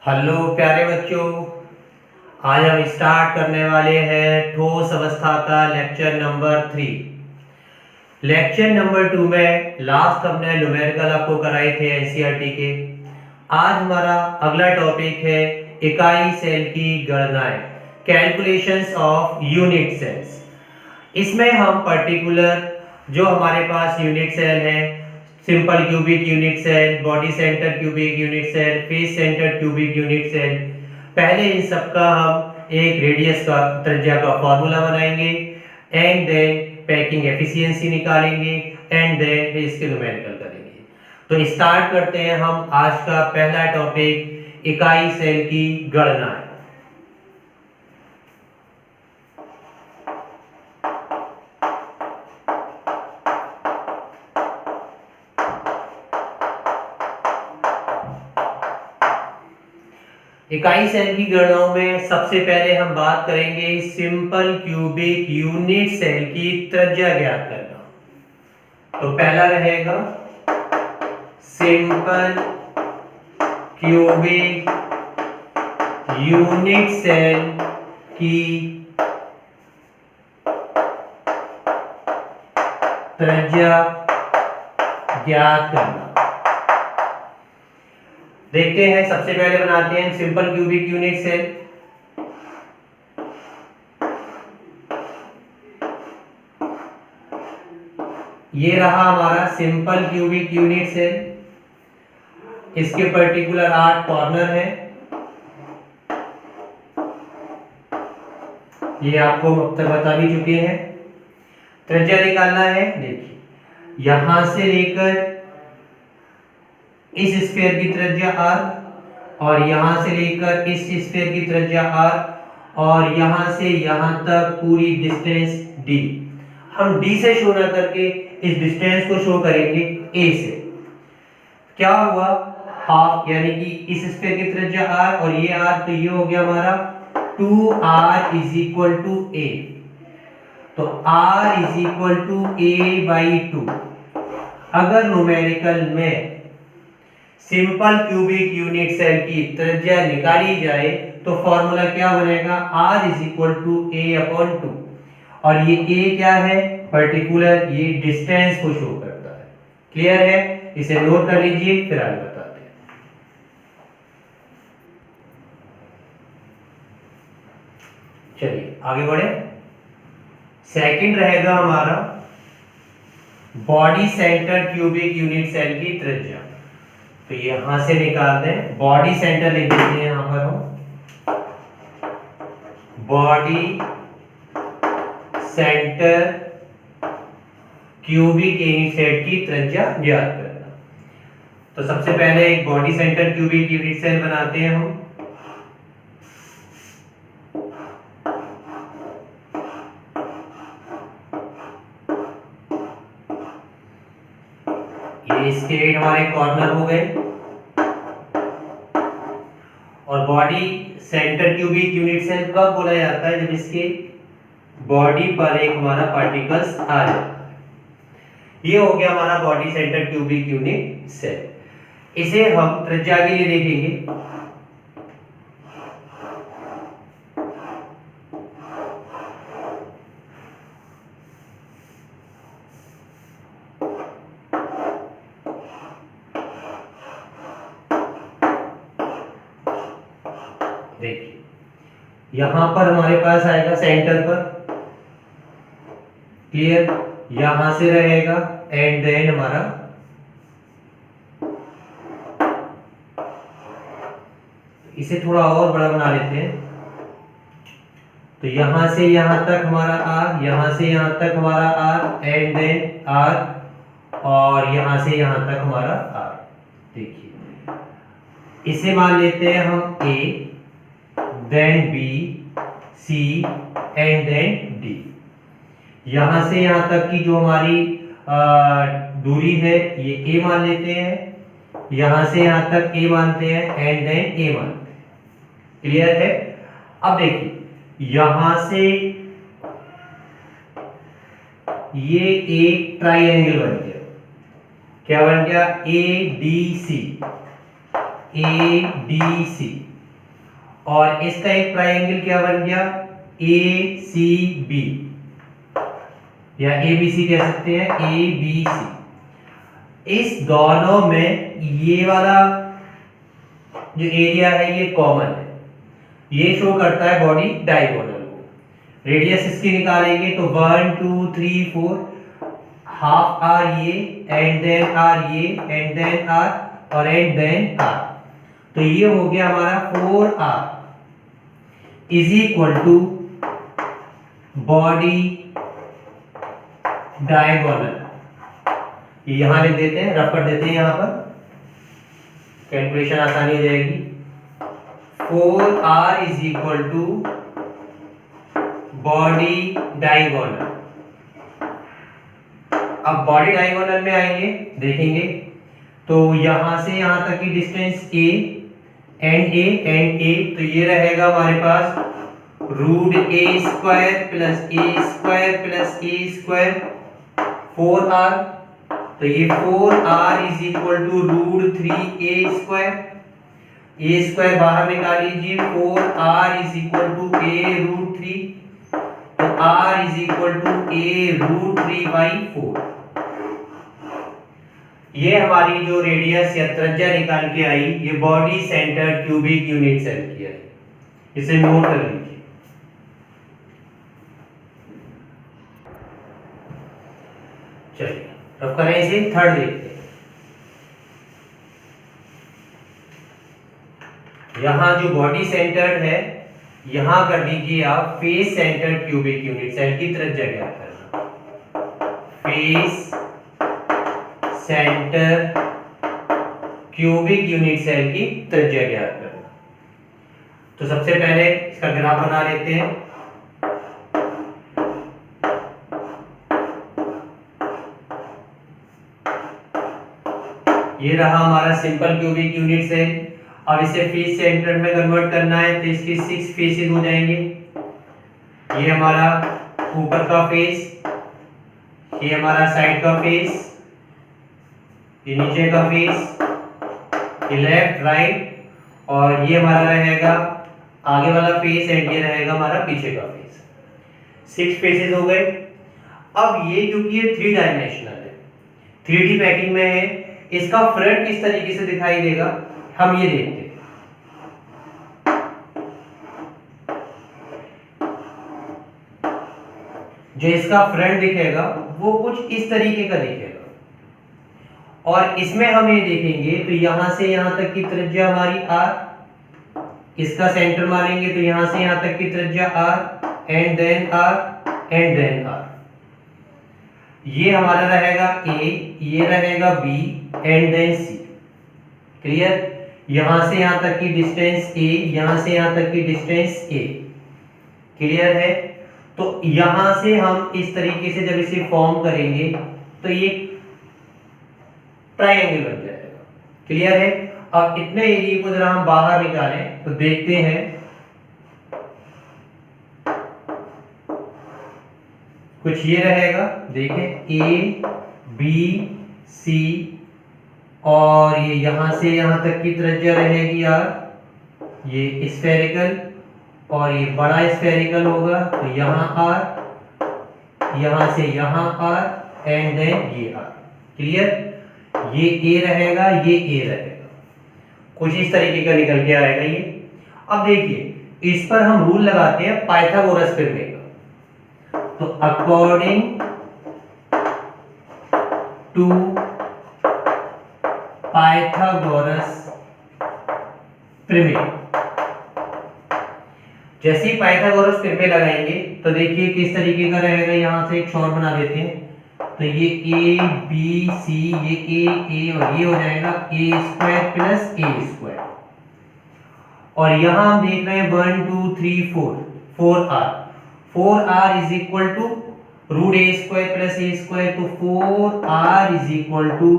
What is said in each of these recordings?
Hello प्यारे बच्चों, आज हम स्टार्ट करने वाले हैं ठोस अवस्था का लेक्चर नंबर 3। लेक्चर नंबर 2 में लास्ट हमने न्यूमेरिकल आपको कराए थे एनसीईआरटी के। आज हमारा अगला टॉपिक है इकाई सेल की गणनाएं, कैलकुलेशंस ऑफ यूनिट सेल्स। इसमें हम पर्टिकुलर जो हमारे पास यूनिट सेल है, simple cubic unit cell, body centre cubic unit cell, face centre cubic unit cell, पहले इन सब का हम एक रेडियस का त्रिज्या का फॉर्मूला बनाएंगे एंड देन पैकिंग एफिशिएंसी निकालेंगे एंड देन इसके न्यूमेरिकल करेंगे। तो स्टार्ट करते हैं हम आज का पहला टॉपिक, इकाई सेल की गणना। इकाई सेल की गणनाओं में सबसे पहले हम बात करेंगे सिंपल क्यूबिक यूनिट सेल की त्रिज्या ज्ञात करना। तो पहला रहेगा सिंपल क्यूबिक यूनिट सेल की त्रिज्या ज्ञात करना। देखते हैं, सबसे पहले बनाते हैं सिंपल क्यूबिक यूनिट सेल। ये रहा हमारा सिंपल क्यूबिक यूनिट सेल। इसके पर्टिकुलर 8 कॉर्नर है। ये आपको अब तक बता भी चुके हैं। त्रिज्या निकालना है। देखिए, यहां से लेकर इस स्फीयर की त्रिज्या r और यहां से लेकर इस स्फीयर की त्रिज्या r और यहां से यहां तक पूरी डिस्टेंस d। हम d से शो ना करके इस डिस्टेंस को शो करेंगे a से। क्या हुआ, हाफ, यानी कि इस स्फीयर की त्रिज्या r और ये r, तो ये हो गया हमारा 2r = a। तो r = a/2। अगर न्यूमेरिकल में सिंपल क्यूबिक यूनिट सेल की त्रिज्या निकाली जाए तो फॉर्मूला क्या बनेगा, r = a/2। और ये a क्या है, पर्टिकुलर ये डिस्टेंस को शो करता है। क्लियर है, इसे नोट कर लीजिए, फिर आगे बताते हैं। चलिए आगे बढ़े। सेकंड रहेगा हमारा body centre cubic unit cell की त्रिज्या। तो यहां से निकाल दें, बॉडी सेंटर लिख देते हैं यहां पर हम, body centre cubic unit cell की त्रिज्या ज्ञात करना। तो सबसे पहले एक body centre cubic unit cell बनाते हैं हम। ये इसके 8 हमारे कॉर्नर हो गए। और body centre cubic unit cell कब बोला जाता है, जब इसके बॉडी पर एक हमारा पार्टिकल्स आ जाता है। ये हो गया हमारा body centre cubic unit cell. इसे हम त्रिज्या के लिए देखेंगे। देखिए, यहां पर हमारे पास आएगा सेंटर पर, क्लियर, यहां से रहेगा एंड देन हमारा इसे थोड़ा और बड़ा बना लेते हैं। तो यहां से यहां तक हमारा r, यहां से यहां तक हमारा r एंड देन r, और यहां से यहां तक हमारा r। देखिए, इसे मान लेते हैं हम a, then b, c and then d। यहां से यहां तक की जो हमारी दूरी है ये a मान लेते हैं, यहां से यहां तक a मानते हैं एंड देन a मानते हैं। क्लियर है। अब देखिए, यहां से ये एक ट्राइंगल बन गया। क्या बन गया, ADC। ADC और इसका एक ट्रायंगल क्या बन गया, ACB या ABC कह सकते हैं, ABC। इस दोनों में ये वाला जो एरिया है ये कॉमन है, ये शो करता है बॉडी डायगोनल को। रेडियस इसकी निकालेंगे तो 1 2 3 4 हाफ आर ये, एंड देन आर ये, एंड देन आर, और एंड देन आर। तो ये हो गया हमारा 4r is equal to body diagonal. यहां लिख देते हैं, रफ कर देते हैं, यहां पर कैलकुलेशन आसानी हो जाएगी। 4r is equal to body diagonal. अब बॉडी डायगोनल में आएंगे, देखेंगे तो यहां से यहां तक की डिस्टेंस a एंड a, तो ये रहेगा हमारे पास root a square plus a square plus a square 4r। तो ये 4r is equal to root 3a square, a square बाहर निकाल लीजिए, 4r is equal to a root 3, तो r is equal to a root 3/4। ये हमारी जो radius या त्रिज्या निकाल के आई, ये body centre cubic unit cell की है, इसे नोट कर लीजिए। चलिए अब करें इसे थर्ड देखते हैं। यहां जो बॉडी सेंटर्ड है, यहां कर दीजिए आप face centred cubic unit cell की त्रिज्या ज्ञात करना। Face centre cubic unit cell की त्रिज्या ज्ञात करना। तो सबसे पहले इसका ग्राफ बना लेते हैं। ये रहा हमारा सिंपल क्यूबिक यूनिट सेल। अब इसे फेस सेंटर में कन्वर्ट करना है तो इसके 6 फेसेस हो जाएंगे। ये हमारा ऊपर का फेस, ये हमारा साइड का फेस, ये नीचे का फेस, ये लेफ्ट राइट, और ये हमारा रहेगा आगे वाला फेस, एंड ये रहेगा हमारा पीछे का फेस। 6 फेसेस हो गए। अब ये क्योंकि ये 3 डायमेंशनल है, 3D पैकिंग में है, इसका फ्रंट किस तरीके से दिखाई देगा हम ये देखते हैं। जो इसका फ्रंट दिखेगा वो कुछ इस तरीके का दिखेगा, और इसमें हम ये देखेंगे तो यहां से यहां तक की त्रिज्या हमारी r, इसका सेंटर मानेंगे तो यहां से यहां तक की त्रिज्या r, and then r, and then r। ये हमारा रहेगा a, ये रहेगा b, and then c। Clear? यहां से यहां तक की डिस्टेंस a, यहां से यहां तक की डिस्टेंस a। क्लियर है? तो यहां से हम इस तरीके से जब इसे फॉर्म करेंगे तो ये ट्रायंगल बन जाएगा। क्लियर है? अब इतने एरिया को जरा हम बाहर निकालें तो देखते हैं कुछ ये रहेगा। देखें A B C, और ये यहां से यहां तक की त्रिज्या रहेगी यार, ये स्फेरिकल, और ये बड़ा स्फेरिकल होगा तो यहाँ R, यहां से यहाँ R, एंड देन ये R। क्लियर? ये A रहेगा, ये A रहेगा, कुछ इस तरीके का निकल के आएगा ये। अब देखिए इस पर हम रूल लगाते हैं पाइथागोरस प्रमेय का। तो अकॉर्डिंग टू पाइथागोरस प्रमेय, जैसे ही पाइथागोरस प्रमेय लगाएंगे तो देखिए किस तरीके का रहेगा। यहां से एक शॉर्ट बना देते हैं तो ये a b c, ये a और ये हो जाएगा a square plus a square, और यहां हम देख रहे हैं 1 2 3 4 4r is equal to root a square plus a square, तो 4r is equal to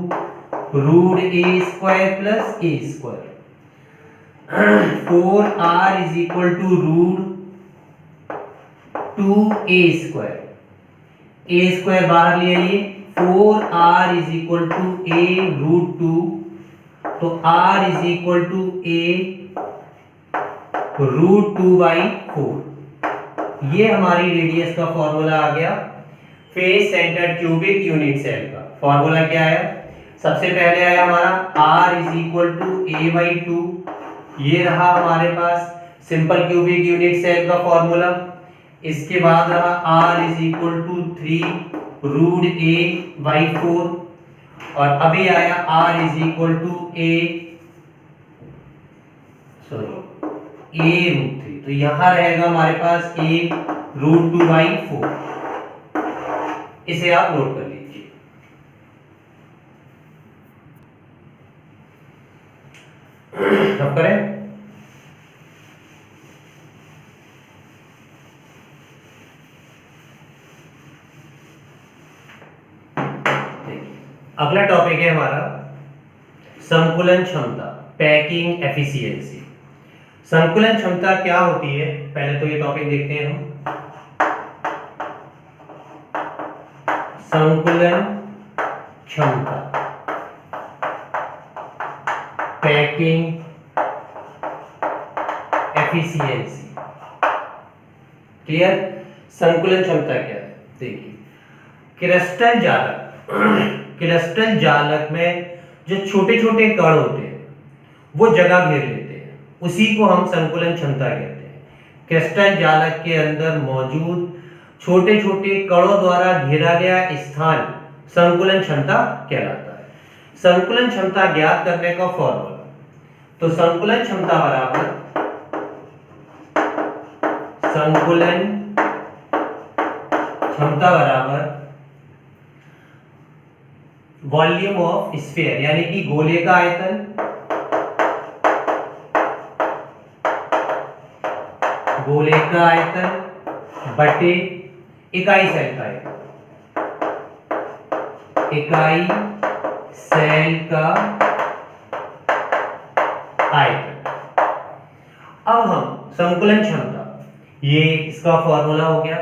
root a square plus a square. 4r is equal to root 2a square, a square बाहर ले आइए, 4r is equal to a root 2, तो r is equal to a √2/4। ये हमारी radius का formula आ गया face centre cubic unit cell का। फॉर्मूला क्या है? सबसे पहले आया हमारा R = a/2। ये रहा हमारे पास सिंपल क्यूबिक यूनिट सेल का फॉर्मूला। इसके बाद रहा R = 3√a/4 और अभी आया R = a√3। तो यहां रहेगा हमारे पास a√2/4। इसे आप नोट कर लीजिए। अब करें। अगला टॉपिक है हमारा संकुलन क्षमता, पैकिंग एफिशिएंसी। संकुलन क्षमता क्या होती है, पहले तो ये टॉपिक देखते हैं हम। संकुलन क्षमता, पैकिंग एफिशिएंसी। क्लियर? संकुलन क्षमता क्या है? देखिए, क्रिस्टल जालक क्रिस्टल जालक में जो छोटे छोटे कण होते हैं वो जगह घेर लेते हैं, उसी को हम संकुलन क्षमता कहते हैं। क्रिस्टल जालक के अंदर मौजूद छोटे छोटे कणों द्वारा घेरा गया स्थान संकुलन क्षमता कहलाता है। संकुलन क्षमता ज्ञात करने का फॉर्मूला, तो संकुलन क्षमता बराबर वॉल्यूम ऑफ स्फीयर, यानी कि गोले का आयतन बटे इकाई सेल का आयतन, इकाई सेल का आयतन। अब हम संकुलन क्षमता, ये इसका फॉर्मूला हो गया।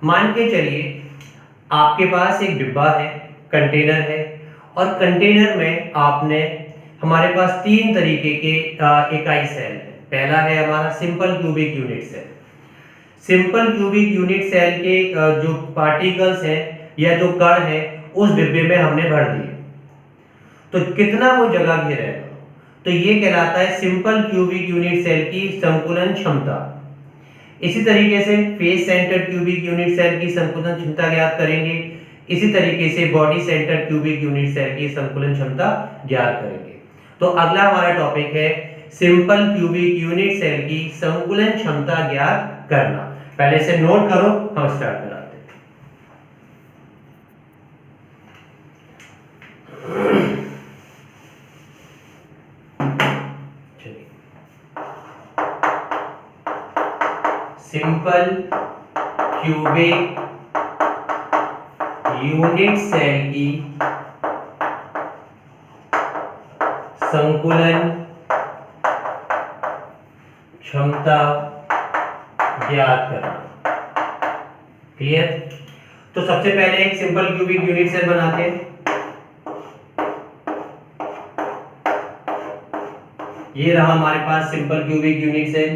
मान के चलिए आपके पास एक डिब्बा है, कंटेनर है, और कंटेनर में आपने, हमारे पास तीन तरीके के इकाई सेल है। पहला है हमारा simple cubic unit cell. Simple cubic unit cell के जो पार्टिकल्स हैं या जो कण है उस डिब्बे में हमने भर दिए, तो कितना वो जगह घेरेगा, तो ये कहलाता है सिंपल क्यूबिक यूनिट सेल की संकुलन क्षमता। इसी तरीके से face centre cubic unit cell की संकुलन क्षमता ज्ञात करेंगे। इसी तरीके से body centre cubic unit cell की संकुलन क्षमता ज्ञात करेंगे। तो अगला हमारा टॉपिक है सिंपल क्यूबिक यूनिट सेल की संकुलन क्षमता ज्ञात करना। पहले से नोट करो, हम स्टार्ट कराते हैं। सिंपल क्यूबिक यूनिट सेल की संकुलन क्षमता ज्ञात करना। क्लियर? तो सबसे पहले एक सिंपल क्यूबिक यूनिट सेल बनाते हैं। ये रहा हमारे पास सिंपल क्यूबिक यूनिट सेल।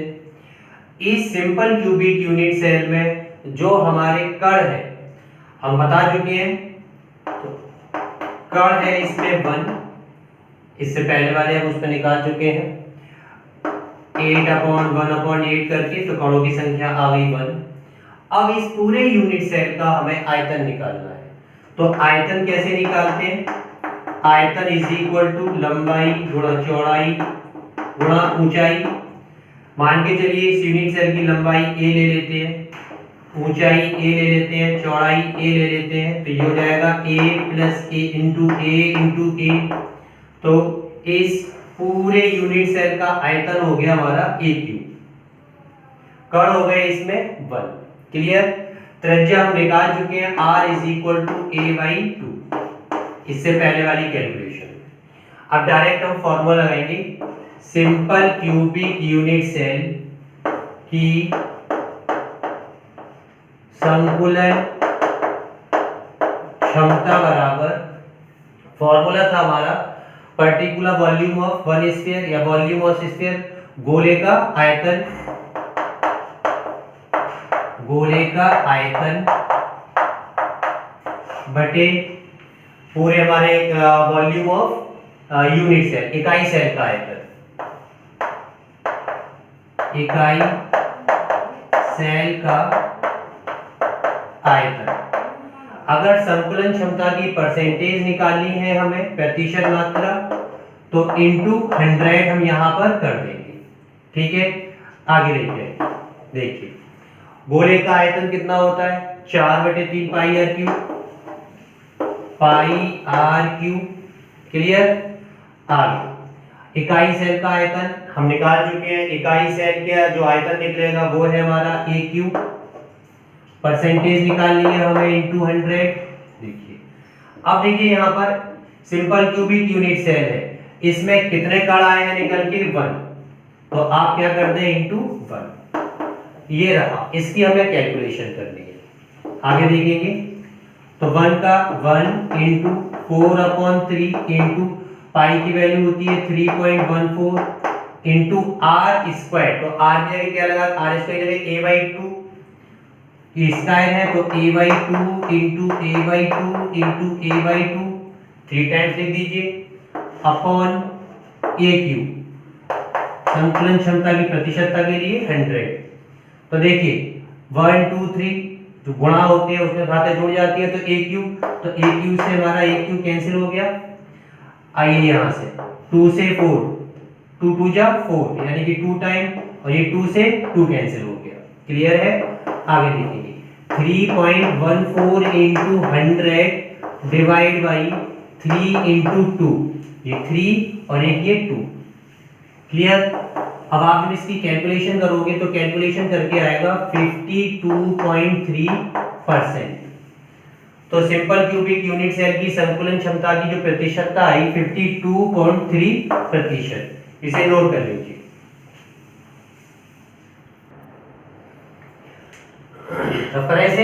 इस सिंपल क्यूबिक यूनिट सेल में जो हमारे कण है, हम बता चुके हैं, तो कण है इसमें 1, इससे पहले वाले हम उसमें निकाल चुके हैं 8/1/8 करके, तो कणों की संख्या आ गई 1। अब इस पूरे यूनिट सेल का हमें आयतन निकालना है। तो आयतन कैसे निकालते हैं? आयतन = लंबाई गुणा चौड़ाई गुणा ऊंचाई। मान के चलिए इस यूनिट सेल की लंबाई a ले लेते हैं, ऊंचाई a ले लेते हैं, चौड़ाई a ले लेते हैं, तो ये हो जाएगा a + a × a। तो इस पूरे यूनिट सेल का आयतन हो गया हमारा a³। कण हो गए इसमें 1। क्लियर? त्रिज्या हम निकाल चुके हैं R = a/2, इससे पहले वाली कैलकुलेशन। अब डायरेक्ट हम फॉर्मूला लगाएंगे सिंपल क्यूबिक यूनिट सेल की संकुलन क्षमता बराबर, फॉर्मूला था हमारा particular volume of one sphere या वॉल्यूम ऑफ स्फीयर गोले का आयतन बटे पूरे हमारे वॉल्यूम ऑफ यूनिट सेल, इकाई सेल का आयतन, इकाई सेल का आयतन। अगर संकुलन क्षमता की परसेंटेज निकालनी है हमें, प्रतिशत मात्रा, तो इंटू 100 हम यहां पर कर देंगे। ठीक है, आगे देखिए। देखिए गोले का आयतन कितना होता है, 4/3 पाई आर क्यूब। क्लियर। आगे इकाई सेल का आयतन हम निकाल चुके हैं। इकाई सेल का जो आयतन निकलेगा वो है हमारा ए क्यूब। परसेंटेज निकालनी है हमें इंटू 100। देखिए अब देखिए यहाँ पर सिंपल क्यूबिक यूनिट सेल है, इसमें कितने कण आए हैं निकल के, 1। तो आप क्या कर दें, इंटू 1। ये रहा, इसकी हमें कैलकुलेशन करनी है। आगे देखेंगे तो 1 इंटू 4/3 इंटू पाई की वैल्यू होती है 3.14 इंटू आर स्क्वायर। तो आर की जगह क्या लगा, आर स्क्वायर की जगह a/2 स्क्वायर है, तो a/2 into a/2 into a/2 3 times लिख दीजिए अपॉन ए क्यूब। संकुलन क्षमता की प्रतिशतता के लिए 100। तो देखिए 1 2 3 जो गुणा होते हैं उसमें घातें जुड़ जाती है, तो ए क्यूब से हमारा ए क्यूब कैंसिल हो गया। आइए यहां से 2 से 4, 2 2 जा 4 यानी कि 2 टाइम, और ये 2 से 2 कैंसिल हो गया। क्लियर है। आगे देखेंगे 3.14 इंटू 100 डिवाइड बाई 3 इंटू 2, ये 3 और एक ये 2। क्लियर। अब आप जब इसकी कैलकुलेशन करोगे तो कैलकुलेशन करके आएगा 52.3%। तो सिंपल क्यूबिक यूनिट सेल की संकुलन क्षमता की जो प्रतिशतता आई 52.3%। इसे नोट कर लीजिए। तो फिर ऐसे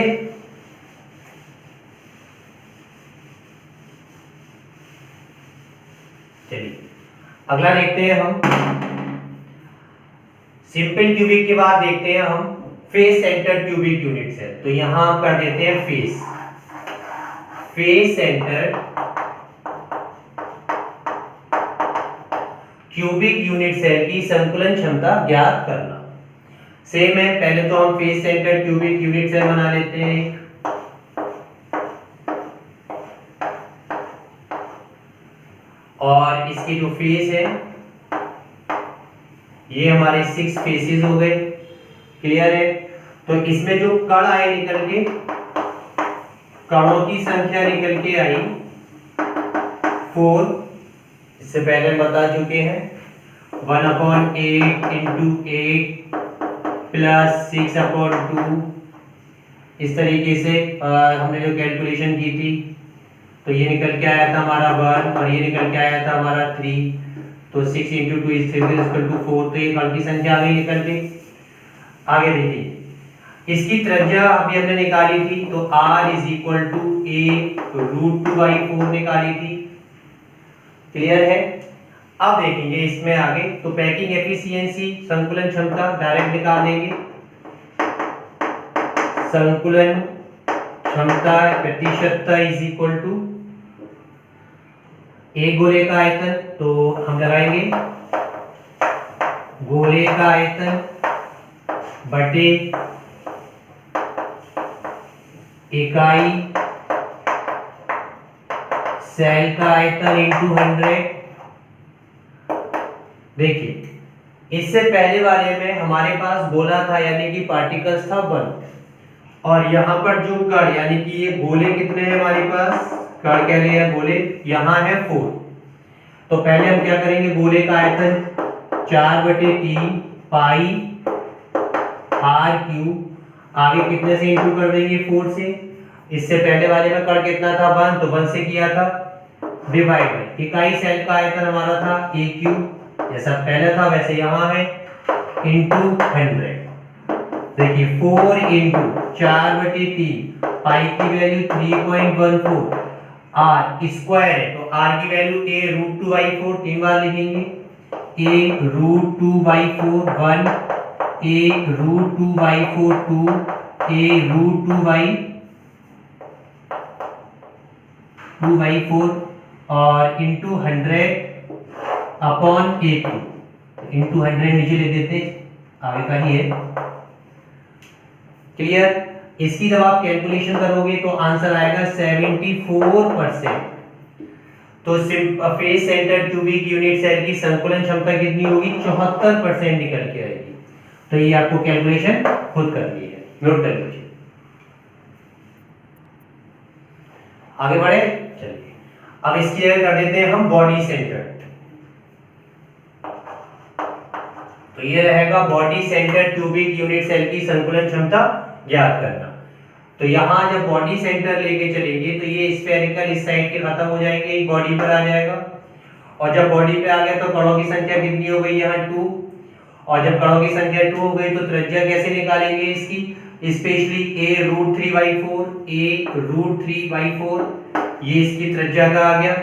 चलिए अगला देखते हैं हम। सिंपल क्यूबिक के बाद देखते हैं हम face centre cubic unit cell. तो यहां कर देते हैं face centre cubic unit cell की संकुलन क्षमता ज्ञात करना। सेम है, पहले तो हम face centre cubic unit cell बना लेते हैं। और इसकी जो फेस है ये हमारे 6 फेसेस हो गए। क्लियर है। तो इसमें जो कण आए निकल के, कणों की संख्या निकल के आई 4। इससे पहले बता चुके हैं 1/8 इंटू 8 प्लस 6/2। इस तरीके से हमने जो कैलकुलेशन की थी, तो ये निकल के आया था हमारा 1 और ये निकल के आया था हमारा 3। तो 6 इंटू 2 इज 4। तो ये कण की संख्या आ गई निकल के। आगे देखिए इसकी त्रिज्या अभी हमने निकाली थी, तो r is equal to a√2/4 निकाली थी। क्लियर है। अब देखेंगे इसमें आगे, तो पैकिंग एफिशिएंसी संकुलन क्षमता डायरेक्ट निकाल देंगे। संकुलन क्षमता प्रतिशतता इज इक्वल टू एक गोले का आयतन, तो हम लगाएंगे गोले का आयतन बटे इकाई सेल का आयतन इंटू 100। देखिए इससे पहले वाले में हमारे पास गोला था यानी कि पार्टिकल्स था 1, और यहाँ पर जो कण यानी कि ये गोले कितने हैं हमारे पास, कण कह रहे हैं गोले, यहाँ है 4। तो पहले हम क्या करेंगे, गोले का आयतन 4/3 पाई आर क्यूब, आगे कितने से इंटू कर देंगे 4 से। इससे पहले वाले में कण कितना था 1, तो 1 से किया था डिवाइड बाई इकाई सेल का आयतन हमारा था ए क्यूब, जैसा पहले था वैसे यहाँ है, इंटू 100। देखिए 4 इंटू 4/3 पाई की वैल्यू 3.14 आर स्क्वायर है, तो आर की वैल्यू a√2/4 3 बार लिखेंगे, a root 2/4 1, a root 2/4 2, a root 2/4 और इंटू 100 अपॉन a2, इंटू 100 नीचे लिख देते, आगे का ही है। क्लियर? इसकी जब आप कैलकुलेशन करोगे तो आंसर आएगा 74%। तो face centre cubic unit cell की संकुलन क्षमता कितनी होगी? 74% निकल के आएगी। तो ये आपको कैलकुलेशन खुद करनी है, नोट कर लीजिए। आगे बढ़े, चलिए अब इसकी जगह कर देते हैं हम बॉडी सेंटर। तो ये रहेगा body centre cubic unit cell की संकुलन क्षमता ज्ञात करना। तो यहां जब बॉडी सेंटर लेके चलेंगे तो ये स्फेरिकल इस साइड के खत्म हो जाएंगे, बॉडी पर आ जाएगा। और जब बॉडी पे आ गया तो कणों की संख्या कितनी हो गई? यहाँ 2। और जब कणों की संख्या 2 हो गई तो त्रिज्या कैसे निकालेंगे इसकी? Specially a root 3/4, a root 3/4, ये इसकी त्रिज्या का आ गया।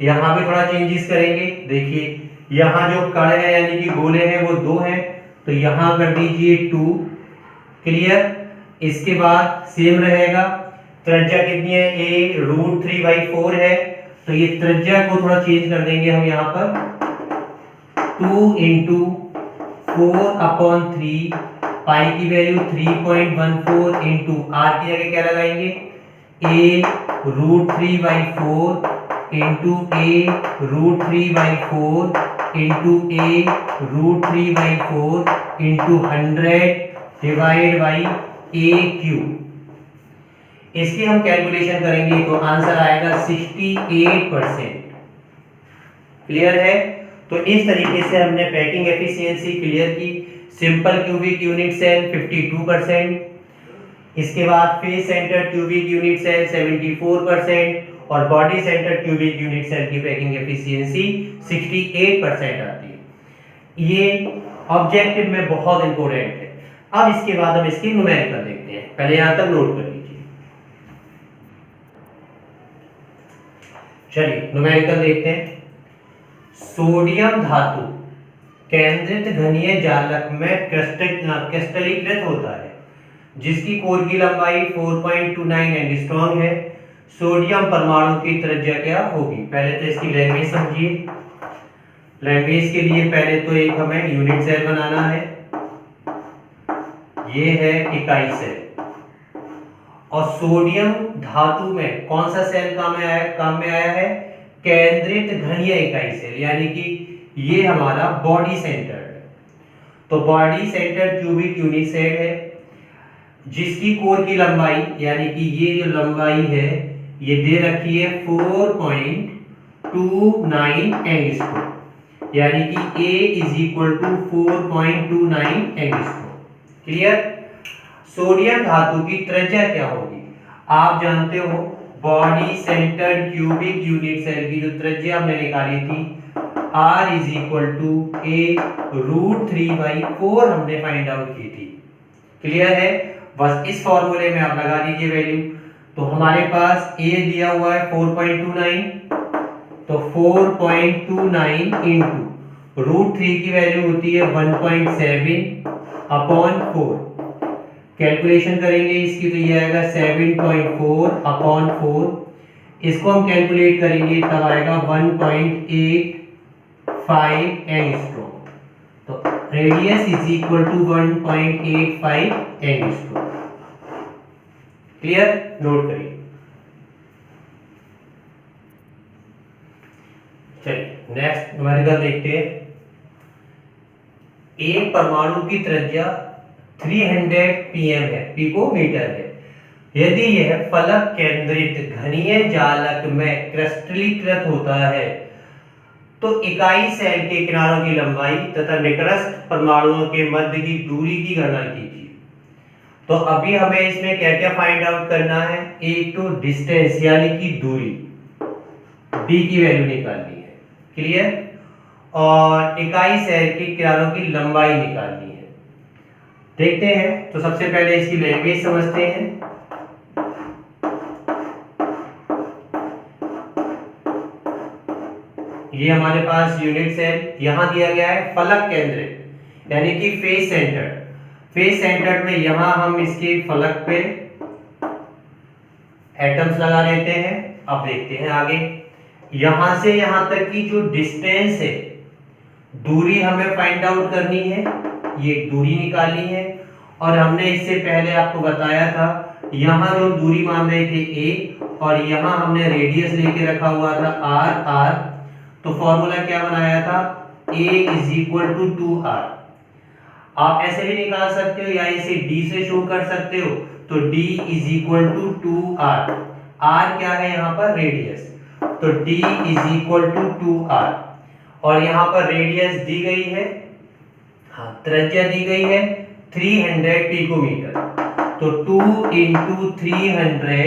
यहाँ भी थोड़ा चेंजेस करेंगे। देखिए यहाँ जो कण है यानी कि गोले हैं वो 2 हैं, तो यहाँ कर दीजिए 2। क्लियर? इसके बाद सेम रहेगा, त्रिज्या कितनी है? a रूट 3/4 है, तो ये त्रिज्या को थोड़ा चेंज कर देंगे हम यहाँ पर 2 इंटू 4/3, पाई की वैल्यू 3.14 इंटू r की जगह क्या लगाएंगे? a root 3/4 into a root 3/4 into a root 3/4 into 100 divide by a cube. इसकी हम कैलकुलेशन करेंगे तो आंसर आएगा 68%। क्लियर है? तो इस तरीके से हमने पैकिंग एफिशिएंसी क्लियर की। सिंपल क्यूबिक यूनिट सेल 52%, इसके बाद face centre cubic unit cell 74% और body centre cubic unit cell की पैकिंग एफिशिएंसी 68% आती है। ये ऑब्जेक्टिव में बहुत इंपॉर्टेंट है। अब इसके बाद हम इसकी न्यूमेरिकल देखते हैं, पहले यहां तक नोट कर लीजिए। चलिए न्यूमेरिकल देखते हैं। सोडियम धातु केंद्रित घनीय जालक में क्रिस्टलीकृत होता है, जिसकी कोर की लंबाई 4.29 एंगस्ट्रॉम है। सोडियम परमाणु की त्रिज्या क्या होगी? पहले तो इसकी लैंग्वेज समझिए। लैंग्वेज के लिए पहले तो एक हमें यूनिट सेल बनाना है, ये है इकाई सेल। और सोडियम धातु में कौन सा सेल काम में आया है? केंद्रित घनीय इकाई सेल, यानी कि ये हमारा बॉडी सेंटर है। तो body centre cubic unit cell है जिसकी कोर की लंबाई यानी कि ये जो लंबाई है ये दे रखी है 4.29 एंगस्ट्रॉम, यानी कि A is equal to 4.29 angstrom. Clear? Sodium धातु की त्रिज्या क्या होगी? आप जानते हो body centred cubic unit cell की जो त्रिज्या हमने निकाली थी R is equal to A root 3/4 हमने फाइंड आउट की थी। क्लियर है? बस इस फॉर्मूले में आप लगा दीजिए वैल्यू। तो हमारे पास A दिया हुआ है 4.29, तो 4.29 इंटू रूट 3 की वैल्यू होती है 1.7/4। कैलकुलेशन करेंगे इसकी तो ये आएगा 7.4/4। इसको हम कैलकुलेट करेंगे तब आएगा 1.85 एंगस्ट्रॉम। तो radius is equal to 1.85 angstrom. Clear? Note करिए। चलिए नेक्स्ट न्यूमेरिकल देखते हैं। एक परमाणु की त्रिज्या 300 pm है, पिकोमीटर है। यदि यह फलक केंद्रित घनीय जालक में क्रिस्टलीकृत होता है तो इकाई सेल के किनारों की लंबाई तथा निकटस्थ परमाणुओं के मध्य की दूरी की गणना कीजिए। तो अभी हमें इसमें क्या क्या फाइंड आउट करना है? एक तो डिस्टेंस यानी कि दूरी, d की वैल्यू निकालनी है। क्लियर? और इकाई सेल के किनारों की लंबाई निकालनी है। देखते हैं। तो सबसे पहले इसकी लैंग्वेज समझते हैं। ये हमारे पास यूनिट सेल यहाँ दिया गया है फलक केंद्रित यानी कि फेस सेंटर्ड। फेस सेंटर्ड में यहाँ हम इसके फलक पे एटम्स लगा देते हैं। अब देखते हैं आगे, यहां से यहां तक की जो डिस्टेंस है, दूरी हमें फाइंड आउट करनी है, ये दूरी निकालनी है। और हमने इससे पहले आपको बताया था यहां जो दूरी मान रहे थे a और यहां हमने रेडियस लेके रखा हुआ था r। तो फॉर्मूला क्या बनाया था, a = 2r। आप ऐसे भी निकाल सकते हो या इसे d से शो कर सकते हो, तो d = 2r। r क्या है यहाँ पर, रेडियस, तो d = 2r। और यहाँ पर रेडियस दी गई है, हाँ त्रिज्या दी गई है 300 पिकोमीटर। तो 2 × 300,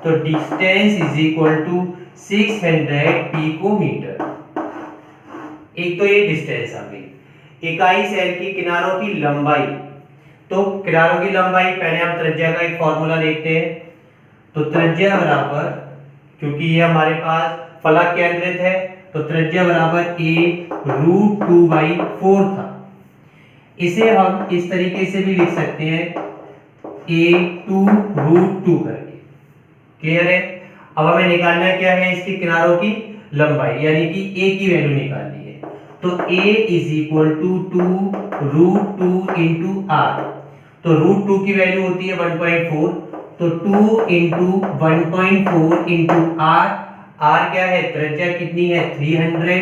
तो डिस्टेंस = 600 पिकोमीटर। एक तो ये डिस्टेंस आ गई। इकाई सेल की किनारों की लंबाई, तो किनारों की लंबाई पहले हम त्रिज्या का एक फॉर्मूला देखते हैं। तो त्रिज्या बराबर, क्योंकि ये हमारे पास फलक केंद्रित है, तो त्रिज्या बराबर a√2/4 था। इसे हम इस तरीके से भी लिख सकते हैं a2√2 करके। क्लियर है। अब हमें निकालना क्या है, इसकी किनारों की लंबाई, यानी कि a की वैल्यू निकालनी है। तो a = 2√2 × r। तो √2 की वैल्यू होती है 1.4, तो 2 × 1.4 × r। r क्या है, त्रिज्या कितनी है 300।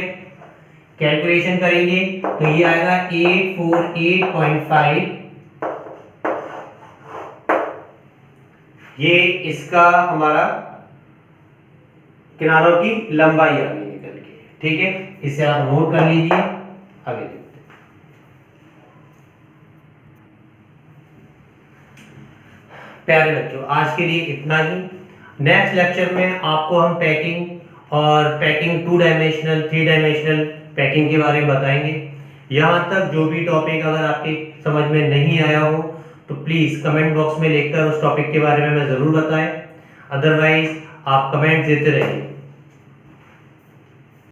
कैलकुलेशन करेंगे तो ये आएगा 848.5। ये इसका हमारा किनारों की लंबाई आ गई निकल के। ठीक है, इसे आप नोट कर लीजिए। आगे देखते हैं। प्यारे बच्चों, आज के लिए इतना ही। नेक्स्ट लेक्चर में आपको हम पैकिंग और पैकिंग 2 डायमेंशनल 3 डायमेंशनल पैकिंग के बारे में बताएंगे। यहाँ तक जो भी टॉपिक अगर आपके समझ में नहीं आया हो तो प्लीज़ कमेंट बॉक्स में लिखकर उस टॉपिक के बारे में जरूर बताएं। अदरवाइज आप कमेंट देते रहिए।